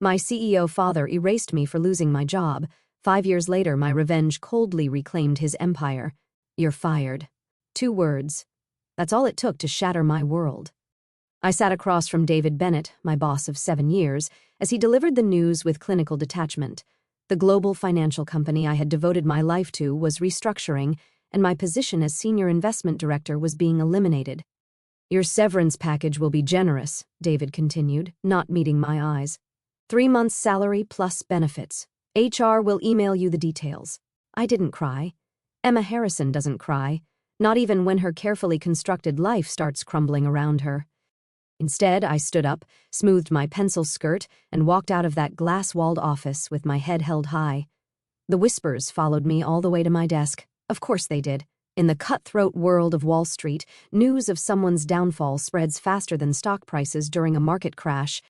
My CEO father erased me for losing my job. 5 years later, my revenge coldly reclaimed his empire. You're fired. 2 words. That's all it took to shatter my world. I sat across from David Bennett, my boss of 7 years, as he delivered the news with clinical detachment. The global financial company I had devoted my life to was restructuring, and my position as senior investment director was being eliminated. Your severance package will be generous, David continued, not meeting my eyes. 3 months' salary plus benefits. HR will email you the details. I didn't cry. Emma Harrison doesn't cry, not even when her carefully constructed life starts crumbling around her. Instead, I stood up, smoothed my pencil skirt, and walked out of that glass-walled office with my head held high. The whispers followed me all the way to my desk. Of course they did. In the cutthroat world of Wall Street, news of someone's downfall spreads faster than stock prices during a market crash.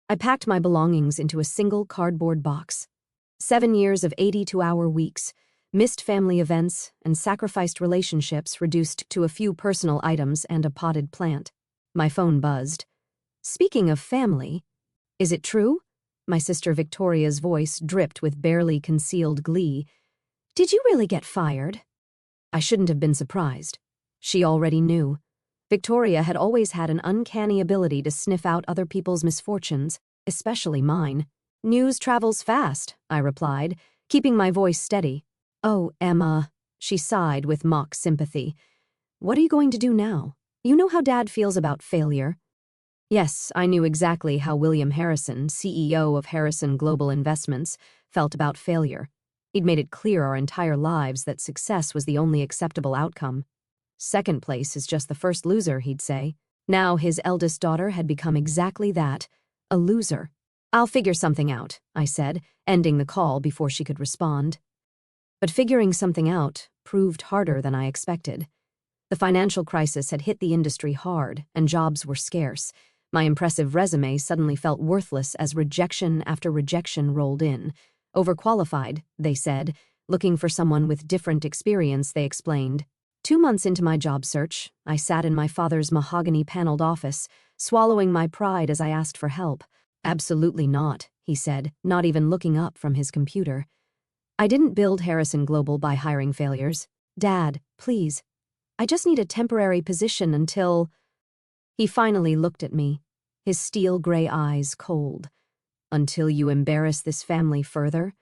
I packed my belongings into a single cardboard box. 7 years of 82-hour weeks, missed family events, and sacrificed relationships reduced to a few personal items and a potted plant. My phone buzzed. Speaking of family, is it true? My sister Victoria's voice dripped with barely concealed glee. Did you really get fired? I shouldn't have been surprised. She already knew. Victoria had always had an uncanny ability to sniff out other people's misfortunes, especially mine. News travels fast, I replied, keeping my voice steady. Oh, Emma, she sighed with mock sympathy. What are you going to do now? You know how Dad feels about failure. Yes, I knew exactly how William Harrison, CEO of Harrison Global Investments, felt about failure. He'd made it clear our entire lives that success was the only acceptable outcome. Second place is just the first loser, he'd say. Now his eldest daughter had become exactly that, a loser. I'll figure something out, I said, ending the call before she could respond. But figuring something out proved harder than I expected. The financial crisis had hit the industry hard, and jobs were scarce. My impressive resume suddenly felt worthless as rejection after rejection rolled in. Overqualified, they said. Looking for someone with different experience, they explained. 2 months into my job search, I sat in my father's mahogany-paneled office, swallowing my pride as I asked for help. Absolutely not, he said, not even looking up from his computer. I didn't build Harrison Global by hiring failures. Dad, please. I just need a temporary position until... He finally looked at me, his steel gray eyes cold. Until you embarrass this family further?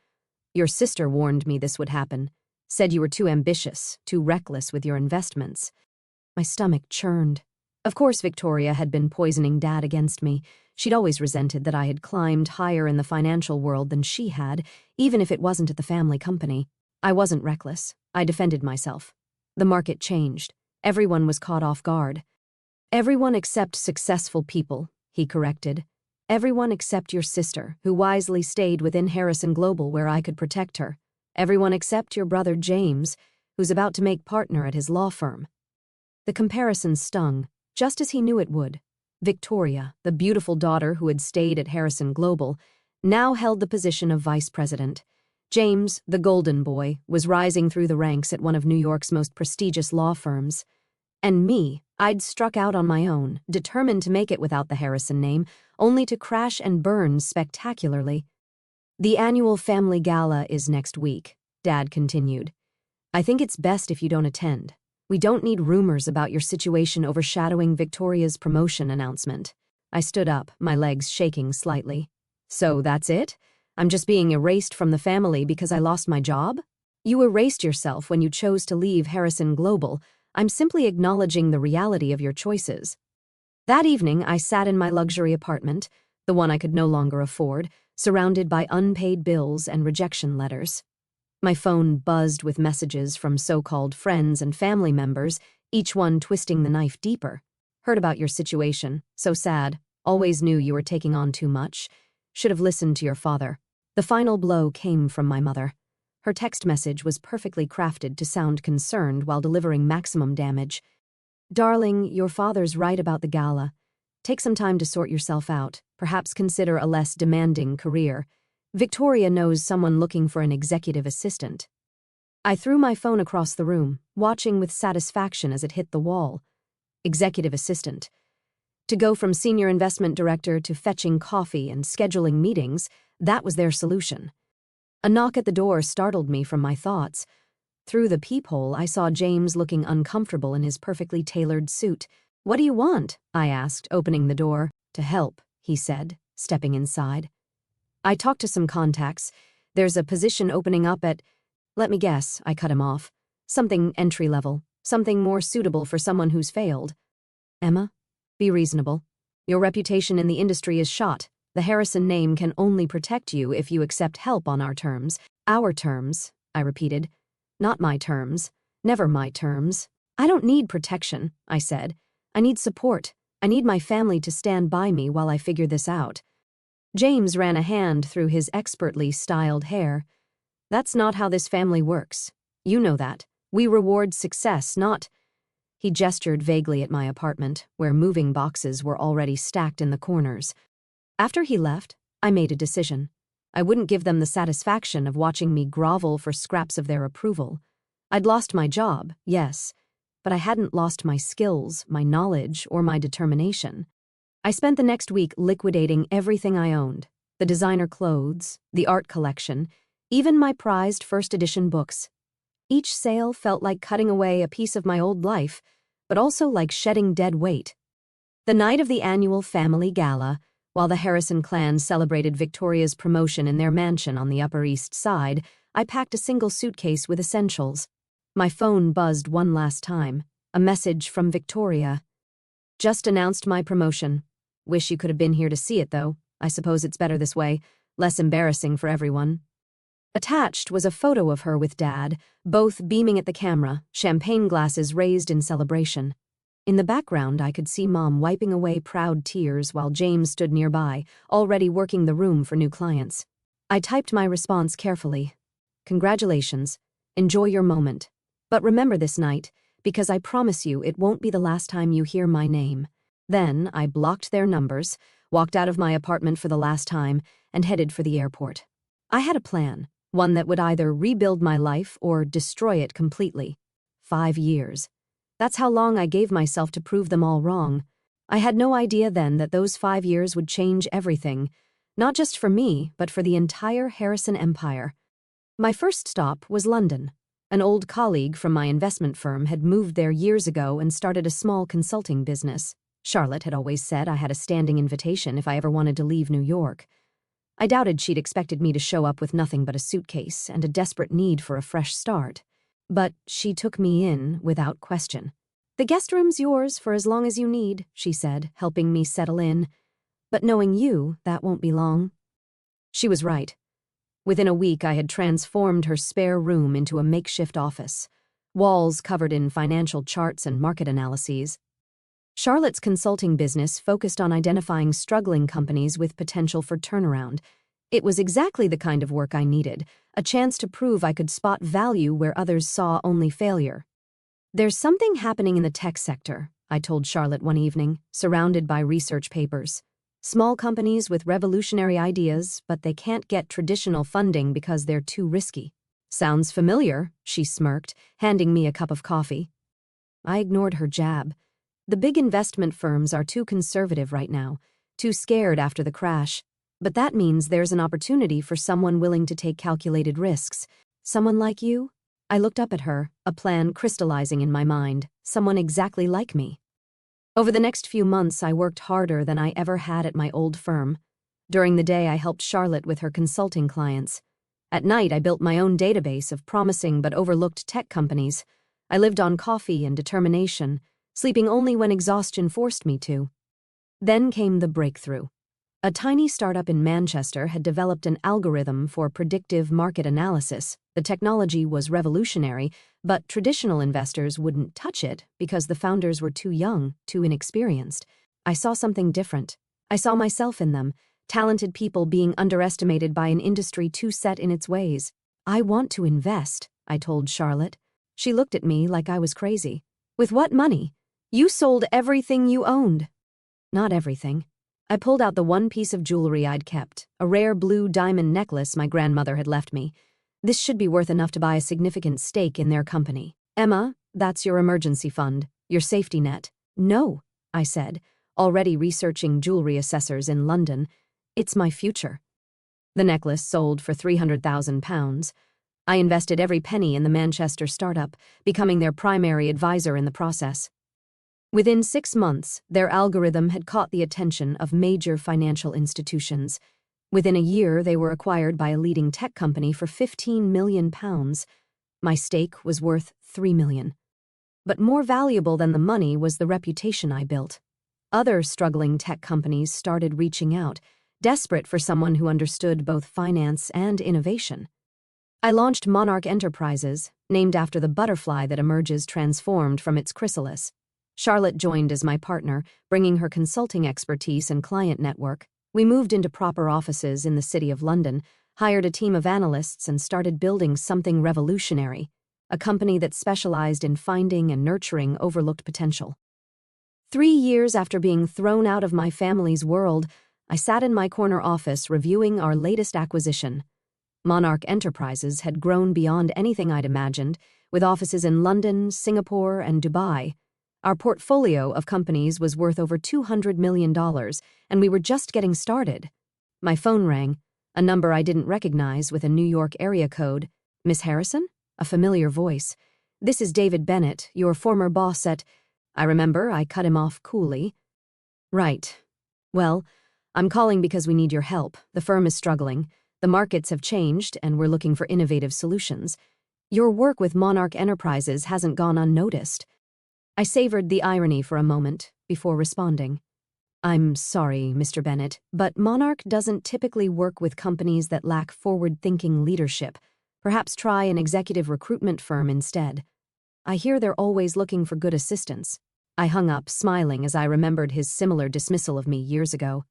Your sister warned me this would happen, said you were too ambitious, too reckless with your investments. My stomach churned. Of course Victoria had been poisoning Dad against me. She'd always resented that I had climbed higher in the financial world than she had, even if it wasn't at the family company. I wasn't reckless. I defended myself. The market changed. Everyone was caught off guard. Everyone except successful people, he corrected. Everyone except your sister, who wisely stayed within Harrison Global where I could protect her. Everyone except your brother James, who's about to make partner at his law firm. The comparison stung, just as he knew it would. Victoria, the beautiful daughter who had stayed at Harrison Global, now held the position of vice president. James, the golden boy, was rising through the ranks at one of New York's most prestigious law firms. And me, I'd struck out on my own, determined to make it without the Harrison name, only to crash and burn spectacularly. The annual family gala is next week, Dad continued. I think it's best if you don't attend. We don't need rumors about your situation overshadowing Victoria's promotion announcement. I stood up, my legs shaking slightly. So that's it? I'm just being erased from the family because I lost my job? You erased yourself when you chose to leave Harrison Global. I'm simply acknowledging the reality of your choices. That evening, I sat in my luxury apartment, the one I could no longer afford, surrounded by unpaid bills and rejection letters. My phone buzzed with messages from so-called friends and family members, each one twisting the knife deeper. Heard about your situation. So sad. Always knew you were taking on too much. Should have listened to your father. The final blow came from my mother. Her text message was perfectly crafted to sound concerned while delivering maximum damage. Darling, your father's right about the gala. Take some time to sort yourself out. Perhaps consider a less demanding career. Victoria knows someone looking for an executive assistant. I threw my phone across the room, watching with satisfaction as it hit the wall. Executive assistant. To go from senior investment director to fetching coffee and scheduling meetings, that was their solution. A knock at the door startled me from my thoughts. Through the peephole, I saw James looking uncomfortable in his perfectly tailored suit. "What do you want?" I asked, opening the door. "To help," he said, stepping inside. "I talked to some contacts. There's a position opening up at—" "Let me guess," I cut him off. "Something entry-level. Something more suitable for someone who's failed." "Emma, be reasonable. Your reputation in the industry is shot. The Harrison name can only protect you if you accept help on our terms." "Our terms," I repeated. "Not my terms. Never my terms." "I don't need protection," I said. "I need support. I need my family to stand by me while I figure this out." James ran a hand through his expertly styled hair. "That's not how this family works. You know that. We reward success, not—" He gestured vaguely at my apartment, where moving boxes were already stacked in the corners. After he left, I made a decision. I wouldn't give them the satisfaction of watching me grovel for scraps of their approval. I'd lost my job, yes, but I hadn't lost my skills, my knowledge, or my determination. I spent the next week liquidating everything I owned: the designer clothes, the art collection, even my prized first-edition books. Each sale felt like cutting away a piece of my old life, but also like shedding dead weight. The night of the annual family gala, while the Harrison clan celebrated Victoria's promotion in their mansion on the Upper East Side, I packed a single suitcase with essentials. My phone buzzed one last time. A message from Victoria. "Just announced my promotion. Wish you could have been here to see it, though. I suppose it's better this way. Less embarrassing for everyone." Attached was a photo of her with Dad, both beaming at the camera, champagne glasses raised in celebration. In the background, I could see Mom wiping away proud tears while James stood nearby, already working the room for new clients. I typed my response carefully. "Congratulations. Enjoy your moment. But remember this night, because I promise you it won't be the last time you hear my name." Then I blocked their numbers, walked out of my apartment for the last time, and headed for the airport. I had a plan. One that would either rebuild my life or destroy it completely. 5 years. That's how long I gave myself to prove them all wrong. I had no idea then that those 5 years would change everything, not just for me, but for the entire Harrison empire. My first stop was London. An old colleague from my investment firm had moved there years ago and started a small consulting business. Charlotte had always said I had a standing invitation if I ever wanted to leave New York. I doubted she'd expected me to show up with nothing but a suitcase and a desperate need for a fresh start. But she took me in without question. "The guest room's yours for as long as you need," she said, helping me settle in. "But knowing you, that won't be long." She was right. Within a week, I had transformed her spare room into a makeshift office. Walls covered in financial charts and market analyses. Charlotte's consulting business focused on identifying struggling companies with potential for turnaround. It was exactly the kind of work I needed, a chance to prove I could spot value where others saw only failure. "There's something happening in the tech sector," I told Charlotte one evening, surrounded by research papers. "Small companies with revolutionary ideas, but they can't get traditional funding because they're too risky." "Sounds familiar," she smirked, handing me a cup of coffee. I ignored her jab. The big investment firms are too conservative right now, too scared after the crash. But that means there's an opportunity for someone willing to take calculated risks. Someone like you? I looked up at her, a plan crystallizing in my mind, someone exactly like me. Over the next few months, I worked harder than I ever had at my old firm. During the day, I helped Charlotte with her consulting clients. At night, I built my own database of promising but overlooked tech companies. I lived on coffee and determination, sleeping only when exhaustion forced me to. Then came the breakthrough. A tiny startup in Manchester had developed an algorithm for predictive market analysis. The technology was revolutionary, but traditional investors wouldn't touch it because the founders were too young, too inexperienced. I saw something different. I saw myself in them, talented people being underestimated by an industry too set in its ways. "I want to invest," I told Charlotte. She looked at me like I was crazy. "With what money? You sold everything you owned." "Not everything." I pulled out the one piece of jewelry I'd kept, a rare blue diamond necklace my grandmother had left me. "This should be worth enough to buy a significant stake in their company. Emma, that's your emergency fund, your safety net." "No," I said, already researching jewelry assessors in London. It's my future. The necklace sold for £300,000. I invested every penny in the Manchester startup, becoming their primary advisor in the process. Within 6 months, their algorithm had caught the attention of major financial institutions. Within a year, they were acquired by a leading tech company for £15 million. My stake was worth $3 million. But more valuable than the money was the reputation I built. Other struggling tech companies started reaching out, desperate for someone who understood both finance and innovation. I launched Monarch Enterprises, named after the butterfly that emerges transformed from its chrysalis. Charlotte joined as my partner, bringing her consulting expertise and client network. We moved into proper offices in the City of London, hired a team of analysts, and started building something revolutionary, a company that specialized in finding and nurturing overlooked potential. 3 years after being thrown out of my family's world, I sat in my corner office reviewing our latest acquisition. Monarch Enterprises had grown beyond anything I'd imagined, with offices in London, Singapore, and Dubai. Our portfolio of companies was worth over $200 million, and we were just getting started. My phone rang, a number I didn't recognize with a New York area code. Miss Harrison? A familiar voice. This is David Bennett, your former boss at... I remember I cut him off coolly. Right. Well, I'm calling because we need your help. The firm is struggling. The markets have changed, and we're looking for innovative solutions. Your work with Monarch Enterprises hasn't gone unnoticed. I savored the irony for a moment before responding. I'm sorry, Mr. Bennett, but Monarch doesn't typically work with companies that lack forward-thinking leadership. Perhaps try an executive recruitment firm instead. I hear they're always looking for good assistants. I hung up, smiling as I remembered his similar dismissal of me years ago.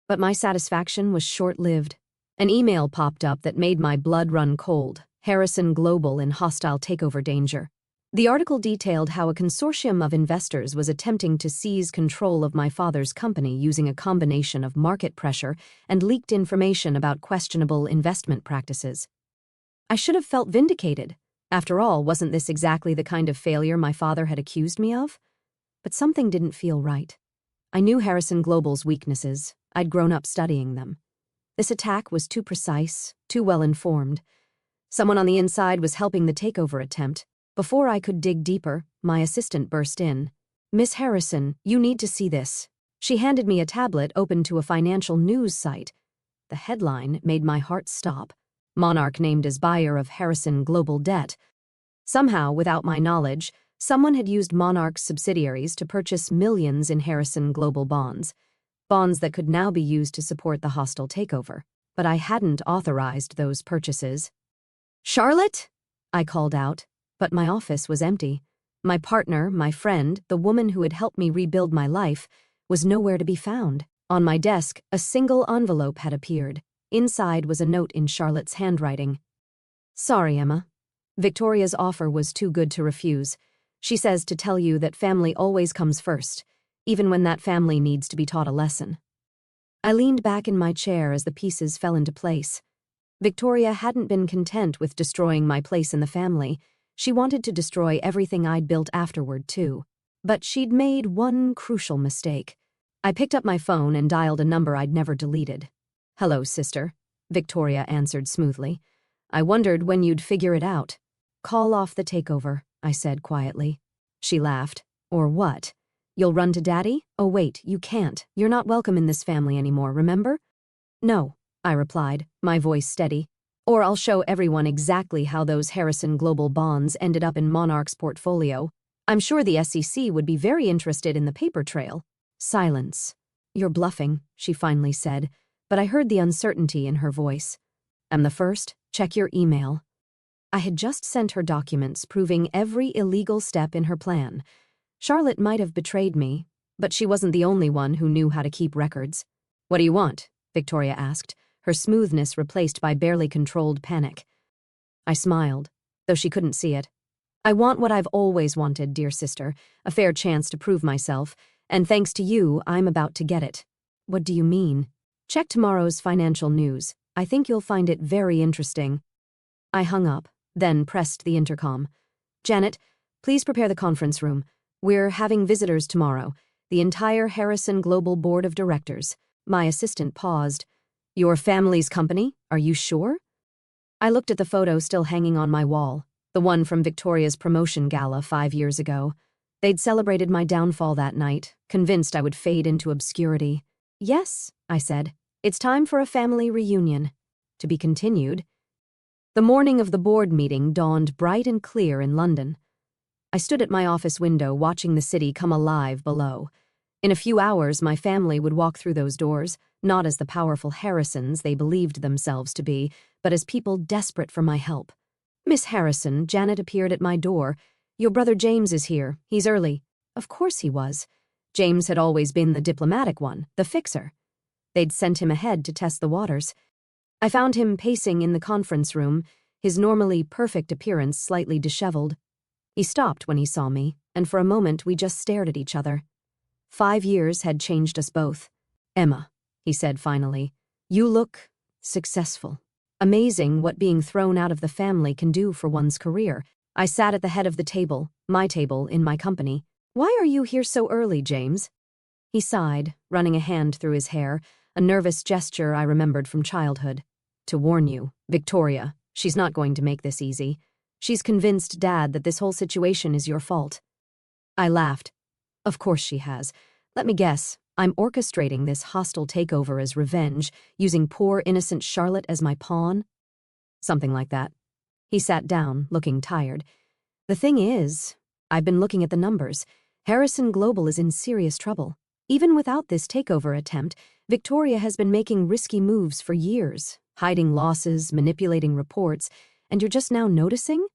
But my satisfaction was short-lived. An email popped up that made my blood run cold. Harrison Global in hostile takeover danger. The article detailed how a consortium of investors was attempting to seize control of my father's company using a combination of market pressure and leaked information about questionable investment practices. I should have felt vindicated. After all, wasn't this exactly the kind of failure my father had accused me of? But something didn't feel right. I knew Harrison Global's weaknesses. I'd grown up studying them. This attack was too precise, too well-informed. Someone on the inside was helping the takeover attempt. Before I could dig deeper, my assistant burst in. Miss Harrison, you need to see this. She handed me a tablet open to a financial news site. The headline made my heart stop. Monarch named as buyer of Harrison Global debt. Somehow, without my knowledge, someone had used Monarch's subsidiaries to purchase millions in Harrison Global bonds that could now be used to support the hostile takeover. But I hadn't authorized those purchases. Charlotte? I called out, but my office was empty. My partner, my friend, the woman who had helped me rebuild my life, was nowhere to be found. On my desk, a single envelope had appeared. Inside was a note in Charlotte's handwriting. Sorry, Emma. Victoria's offer was too good to refuse. She says to tell you that family always comes first, even when that family needs to be taught a lesson. I leaned back in my chair as the pieces fell into place. Victoria hadn't been content with destroying my place in the family. She wanted to destroy everything I'd built afterward, too. But she'd made one crucial mistake. I picked up my phone and dialed a number I'd never deleted. Hello, sister, Victoria answered smoothly. I wondered when you'd figure it out. Call off the takeover, I said quietly. She laughed. Or what? You'll run to Daddy? Oh wait, you can't. You're not welcome in this family anymore, remember? No, I replied, my voice steady. Or I'll show everyone exactly how those Harrison Global bonds ended up in Monarch's portfolio. I'm sure the SEC would be very interested in the paper trail. Silence. You're bluffing, she finally said, but I heard the uncertainty in her voice. I'm the first. Check your email. I had just sent her documents proving every illegal step in her plan. Charlotte might have betrayed me, but she wasn't the only one who knew how to keep records. What do you want? Victoria asked, her smoothness replaced by barely controlled panic. I smiled, though she couldn't see it. I want what I've always wanted, dear sister, a fair chance to prove myself, and thanks to you, I'm about to get it. What do you mean? Check tomorrow's financial news. I think you'll find it very interesting. I hung up, then pressed the intercom. Janet, please prepare the conference room. We're having visitors tomorrow. The entire Harrison Global Board of Directors. My assistant paused. Your family's company? Are you sure? I looked at the photo still hanging on my wall, the one from Victoria's promotion gala 5 years ago. They'd celebrated my downfall that night, convinced I would fade into obscurity. Yes, I said. It's time for a family reunion. To be continued. The morning of the board meeting dawned bright and clear in London. I stood at my office window watching the city come alive below. In a few hours, my family would walk through those doors, not as the powerful Harrisons they believed themselves to be, but as people desperate for my help. Miss Harrison, Janet appeared at my door. Your brother James is here. He's early. Of course he was. James had always been the diplomatic one, the fixer. They'd sent him ahead to test the waters. I found him pacing in the conference room, his normally perfect appearance slightly disheveled. He stopped when he saw me, and for a moment we just stared at each other. 5 years had changed us both. Emma, he said finally, you look successful. Amazing what being thrown out of the family can do for one's career. I sat at the head of the table, my table, in my company. Why are you here so early, James? He sighed, running a hand through his hair, a nervous gesture I remembered from childhood. To warn you, Victoria, she's not going to make this easy. She's convinced Dad that this whole situation is your fault. I laughed. Of course she has. Let me guess, I'm orchestrating this hostile takeover as revenge, using poor innocent Charlotte as my pawn? Something like that. He sat down, looking tired. The thing is, I've been looking at the numbers. Harrison Global is in serious trouble. Even without this takeover attempt, Victoria has been making risky moves for years, hiding losses, manipulating reports, and you're just now noticing?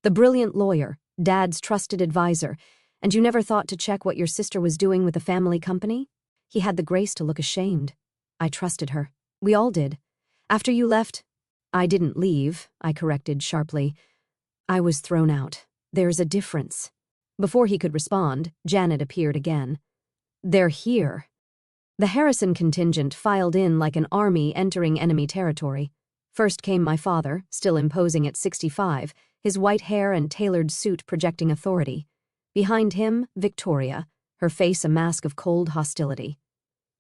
The brilliant lawyer, Dad's trusted advisor, and you never thought to check what your sister was doing with the family company? He had the grace to look ashamed. I trusted her. We all did. After you left, I didn't leave, I corrected sharply. I was thrown out. There's a difference. Before he could respond, Janet appeared again. They're here. The Harrison contingent filed in like an army entering enemy territory. First came my father, still imposing at 65, his white hair and tailored suit projecting authority. Behind him, Victoria, her face a mask of cold hostility.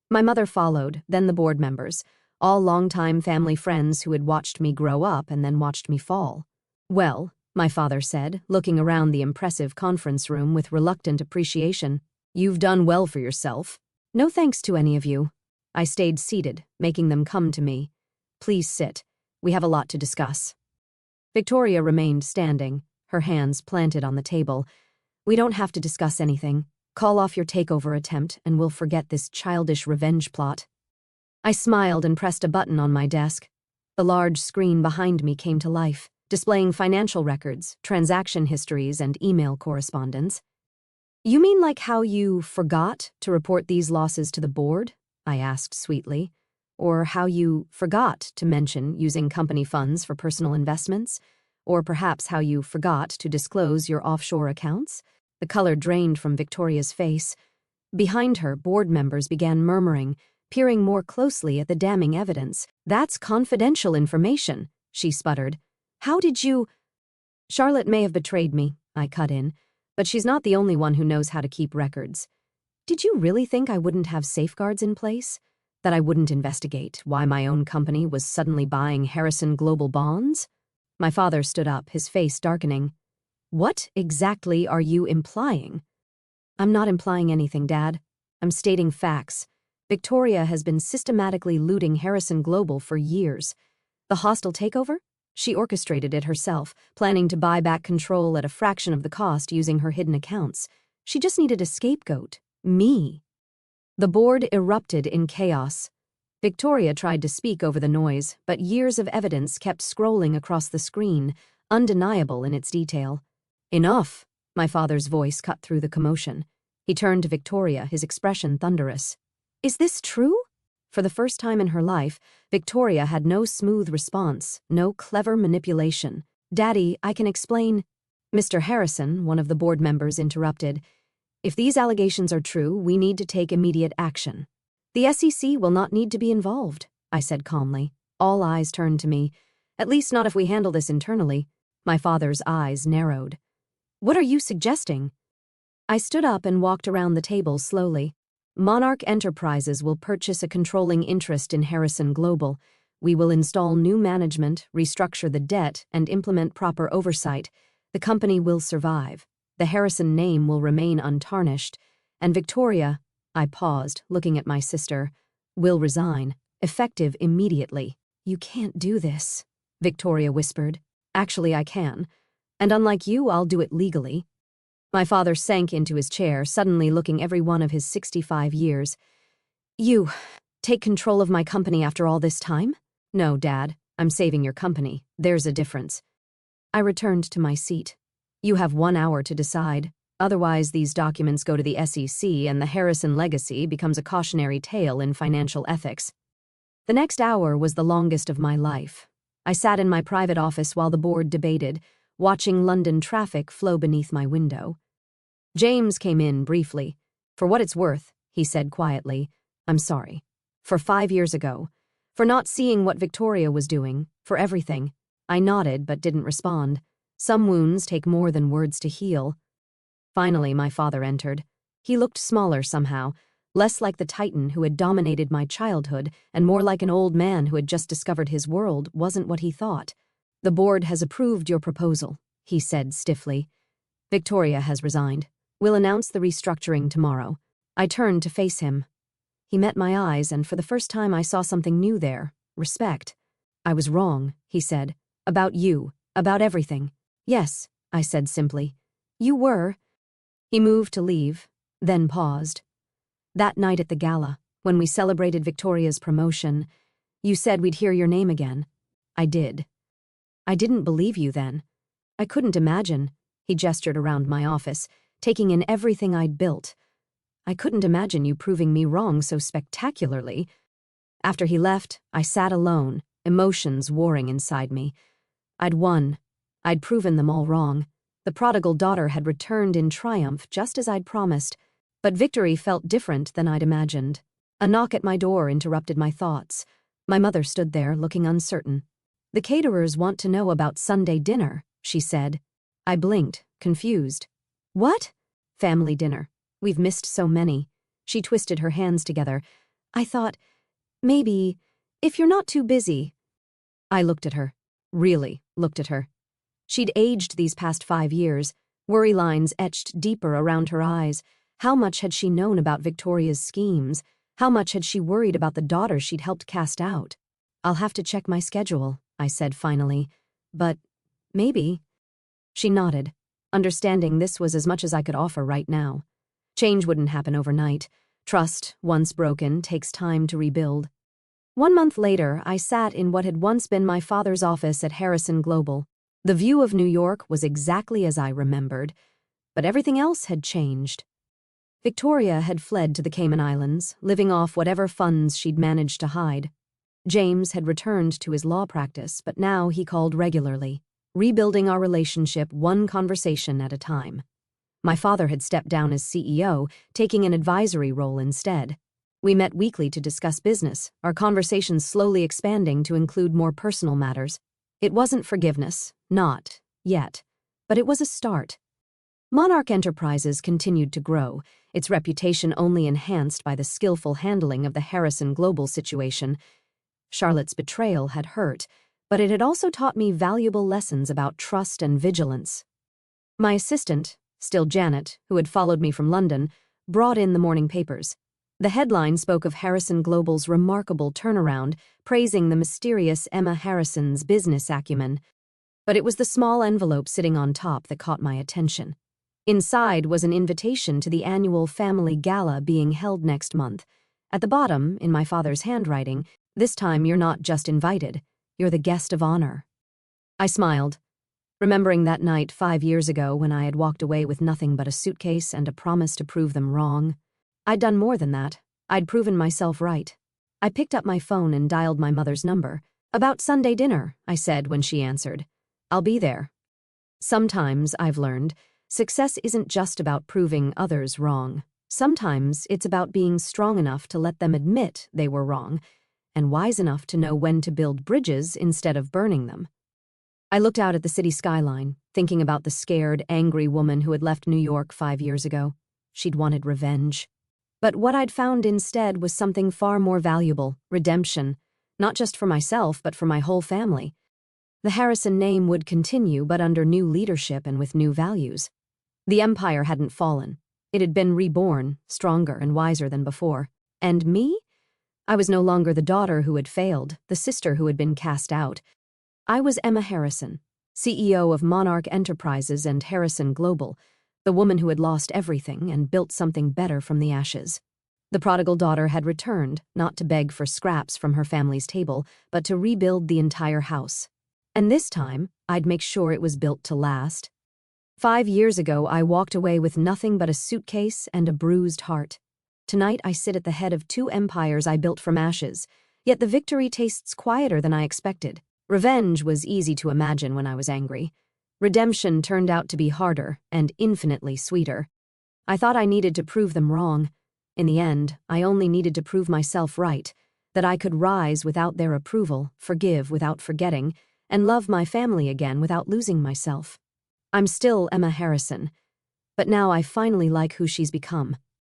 My mother followed, then the board members, all longtime family friends who had watched me grow up and then watched me fall. Well, my father said, looking around the impressive conference room with reluctant appreciation, you've done well for yourself. No thanks to any of you. I stayed seated, making them come to me. Please sit. We have a lot to discuss. Victoria remained standing, her hands planted on the table. We don't have to discuss anything. Call off your takeover attempt and we'll forget this childish revenge plot. I smiled and pressed a button on my desk. The large screen behind me came to life, displaying financial records, transaction histories, and email correspondence. You mean like how you forgot to report these losses to the board? I asked sweetly. Or how you forgot to mention using company funds for personal investments? Or perhaps how you forgot to disclose your offshore accounts? The color drained from Victoria's face. Behind her, board members began murmuring, peering more closely at the damning evidence. That's confidential information, she sputtered. How did you— Charlotte may have betrayed me, I cut in, but she's not the only one who knows how to keep records. Did you really think I wouldn't have safeguards in place? That I wouldn't investigate why my own company was suddenly buying Harrison Global bonds? My father stood up, his face darkening. What exactly are you implying? I'm not implying anything, Dad. I'm stating facts. Victoria has been systematically looting Harrison Global for years. The hostile takeover? She orchestrated it herself, planning to buy back control at a fraction of the cost using her hidden accounts. She just needed a scapegoat. Me. The board erupted in chaos. Victoria tried to speak over the noise, but years of evidence kept scrolling across the screen, undeniable in its detail. Enough, my father's voice cut through the commotion. He turned to Victoria, his expression thunderous. Is this true? For the first time in her life, Victoria had no smooth response, no clever manipulation. Daddy, I can explain. Mr. Harrison, one of the board members, interrupted. If these allegations are true, we need to take immediate action. The SEC will not need to be involved, I said calmly. All eyes turned to me. At least not if we handle this internally. My father's eyes narrowed. What are you suggesting? I stood up and walked around the table slowly. Monarch Enterprises will purchase a controlling interest in Harrison Global. We will install new management, restructure the debt, and implement proper oversight. The company will survive. The Harrison name will remain untarnished. And Victoria, I paused, looking at my sister, will resign, effective immediately. You can't do this, Victoria whispered. Actually, I can. And unlike you, I'll do it legally. My father sank into his chair, suddenly looking every one of his 65 years. You take control of my company after all this time? No, Dad, I'm saving your company. There's a difference. I returned to my seat. You have 1 hour to decide. Otherwise, these documents go to the SEC and the Harrison legacy becomes a cautionary tale in financial ethics. The next hour was the longest of my life. I sat in my private office while the board debated, watching London traffic flow beneath my window. James came in briefly. For what it's worth, he said quietly, I'm sorry. For 5 years ago. For not seeing what Victoria was doing. For everything. I nodded but didn't respond. Some wounds take more than words to heal. Finally, my father entered. He looked smaller somehow, less like the titan who had dominated my childhood and more like an old man who had just discovered his world wasn't what he thought. The board has approved your proposal, he said stiffly. Victoria has resigned. We'll announce the restructuring tomorrow. I turned to face him. He met my eyes, and for the first time I saw something new there, respect. I was wrong, he said. About you, about everything. Yes, I said simply. You were. He moved to leave, then paused. That night at the gala, when we celebrated Victoria's promotion, you said we'd hear your name again. I did. I didn't believe you then. I couldn't imagine. He gestured around my office, taking in everything I'd built. I couldn't imagine you proving me wrong so spectacularly. After he left, I sat alone, emotions warring inside me. I'd won. I'd proven them all wrong. The prodigal daughter had returned in triumph just as I'd promised, but victory felt different than I'd imagined. A knock at my door interrupted my thoughts. My mother stood there, looking uncertain. The caterers want to know about Sunday dinner, she said. I blinked, confused. What? Family dinner. We've missed so many. She twisted her hands together. I thought, maybe, if you're not too busy. I looked at her. Really looked at her. She'd aged these past 5 years, worry lines etched deeper around her eyes. How much had she known about Victoria's schemes? How much had she worried about the daughter she'd helped cast out? I'll have to check my schedule, I said finally. But maybe. She nodded, understanding this was as much as I could offer right now. Change wouldn't happen overnight. Trust, once broken, takes time to rebuild. 1 month later, I sat in what had once been my father's office at Harrison Global. The view of New York was exactly as I remembered, but everything else had changed. Victoria had fled to the Cayman Islands, living off whatever funds she'd managed to hide. James had returned to his law practice, but now he called regularly, rebuilding our relationship one conversation at a time. My father had stepped down as CEO, taking an advisory role instead. We met weekly to discuss business, our conversations slowly expanding to include more personal matters. It wasn't forgiveness, not yet, but it was a start. Monarch Enterprises continued to grow, its reputation only enhanced by the skillful handling of the Harrison Global situation. Charlotte's betrayal had hurt, but it had also taught me valuable lessons about trust and vigilance. My assistant, still Janet, who had followed me from London, brought in the morning papers. The headline spoke of Harrison Global's remarkable turnaround, praising the mysterious Emma Harrison's business acumen. But it was the small envelope sitting on top that caught my attention. Inside was an invitation to the annual family gala being held next month. At the bottom, in my father's handwriting, this time you're not just invited, you're the guest of honor. I smiled, remembering that night 5 years ago when I had walked away with nothing but a suitcase and a promise to prove them wrong. I'd done more than that. I'd proven myself right. I picked up my phone and dialed my mother's number. About Sunday dinner, I said when she answered. I'll be there. Sometimes, I've learned, success isn't just about proving others wrong. Sometimes it's about being strong enough to let them admit they were wrong, and wise enough to know when to build bridges instead of burning them. I looked out at the city skyline, thinking about the scared, angry woman who had left New York 5 years ago. She'd wanted revenge. But what I'd found instead was something far more valuable: redemption. Not just for myself, but for my whole family. The Harrison name would continue, but under new leadership and with new values. The empire hadn't fallen. It had been reborn, stronger and wiser than before. And me? I was no longer the daughter who had failed, the sister who had been cast out. I was Emma Harrison, CEO of Monarch Enterprises and Harrison Global, the woman who had lost everything and built something better from the ashes. The prodigal daughter had returned, not to beg for scraps from her family's table, but to rebuild the entire house. And this time, I'd make sure it was built to last. 5 years ago, I walked away with nothing but a suitcase and a bruised heart. Tonight, I sit at the head of 2 empires I built from ashes, yet the victory tastes quieter than I expected. Revenge was easy to imagine when I was angry. Redemption turned out to be harder and infinitely sweeter. I thought I needed to prove them wrong. In the end, I only needed to prove myself right, that I could rise without their approval, forgive without forgetting, and love my family again without losing myself. I'm still Emma Harrison, but now I finally like who she's become.